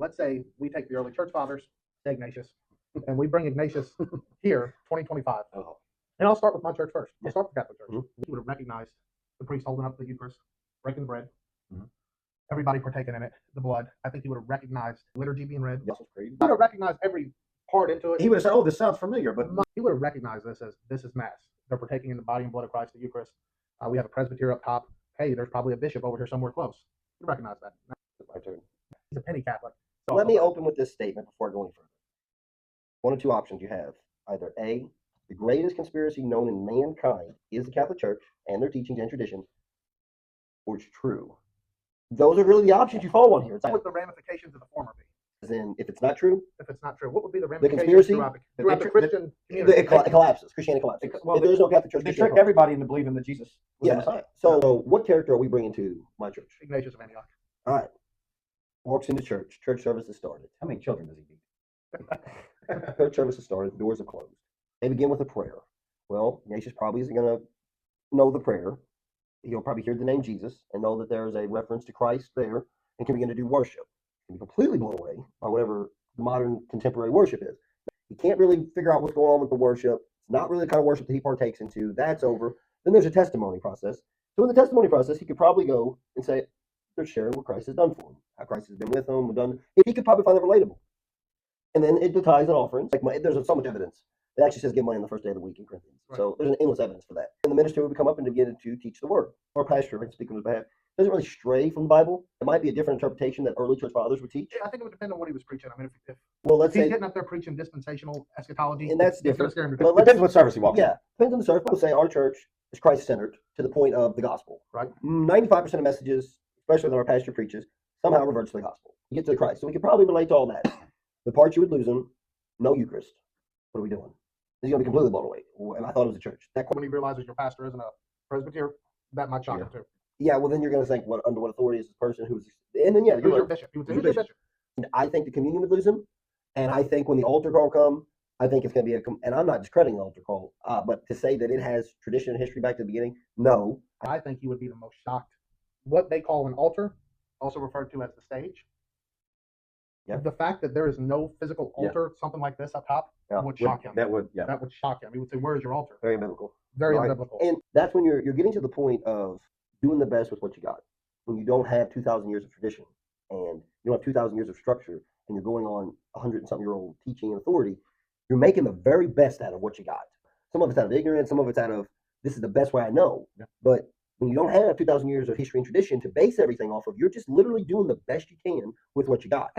let's say we take the early church fathers, Ignatius, and we bring Ignatius here, 2025. Oh. And I'll start with my church first. I'll Yeah. start with the Catholic Church. Mhm. He would have recognized the priest holding up the Eucharist, breaking the bread, Mhm. everybody partaking in it, the blood. I think he would have recognized liturgy being read. Yes, great. He would have recognized every part into it. He would have said, "Oh, this sounds familiar," but He would have recognized this as this is Mass. They're partaking in the body and blood of Christ, the Eucharist. We have a presbyter up top. Hey, there's probably a bishop over here somewhere close. You recognize that. my turn. He's a penny Catholic. So Let me open with this statement before I go any further. One of two options you have. Either A, the greatest conspiracy known in mankind is the Catholic Church and their teachings and traditions, or it's true. Those are really the options you fall on here. It's what like, would the ramifications of the former be? as in, if it's not true, If it's not true, what would be the ramifications conspiracy? throughout the Christian it community? collapses. Christianity collapses. Well, if there's no Catholic Church, They Christianity tricked collapses. everybody into believing that Jesus was the Yeah. Messiah. So, what character are we bringing to my church? Ignatius of Antioch. All right. Walks into church. Church service is started. How many children does he beat? Church service is started. The doors are closed. They begin with a prayer. Well, Ignatius probably isn't going to know the prayer. He'll probably hear the name Jesus and know that there is a reference to Christ there and can begin to do worship. He can be completely blown away by whatever modern contemporary worship is. He can't really figure out what's going on with the worship. It's not really the kind of worship that he partakes into. That's over. Then there's a testimony process. So in the testimony process, he could probably go and say, they're sharing what Christ has done for him, how Christ has been with them. He could probably find that relatable. And then it tithes and offerings. There's so much evidence. It actually says give money on the first day of the week in Corinthians. Right. So there's an endless evidence for that. And the minister would come up and begin to teach the word. Or pastor, I can speak on his behalf, doesn't really stray from the Bible. It might be a different interpretation that early church fathers would teach. Yeah, I think it would depend on what he was preaching. I mean, if Well, let's he's say, getting up there preaching dispensational eschatology, and that's it's gonna different. scare him to But death. let's, Depends what service he walks in. yeah, depends on the service. We'll say our church is Christ-centered to the point of the gospel. Right. 95% of messages, especially when our pastor preaches, somehow reverts to the gospel. You get to Christ. So we could probably relate to all that. The part you would lose him, no Eucharist. What are we doing? He's going to be completely blown away. And I thought it was a church. When he realizes your pastor isn't a presbyter, that might shock him too. Yeah, well, then you're going to think, under what authority is this person who's... And then, yeah, Who's you're your right. bishop? He would say, Who's who's your your bishop? And I think the communion would lose him. And I think when the altar call come, I think it's going to be and I'm not discrediting the altar call, but to say that it has tradition and history back to the beginning, no. I think he would be the most shocked. What they call an altar, also referred to as the stage. Yeah. The fact that there is no physical Yeah. altar, something like this up top, Yeah, would shock him. That would, yeah. That would shock him. He would say, "Where is your altar?" Very biblical. Very Right. unbiblical. And that's when you're getting to the point of doing the best with what you got. When you don't have 2,000 years of tradition and you don't have 2,000 years of structure and you're going on 100-something-year-old teaching and authority, you're making the very best out of what you got. Some of it's out of ignorance, some of it's out of this is the best way I know. Yeah. But when you don't have 2,000 years of history and tradition to base everything off of, you're just literally doing the best you can with what you got.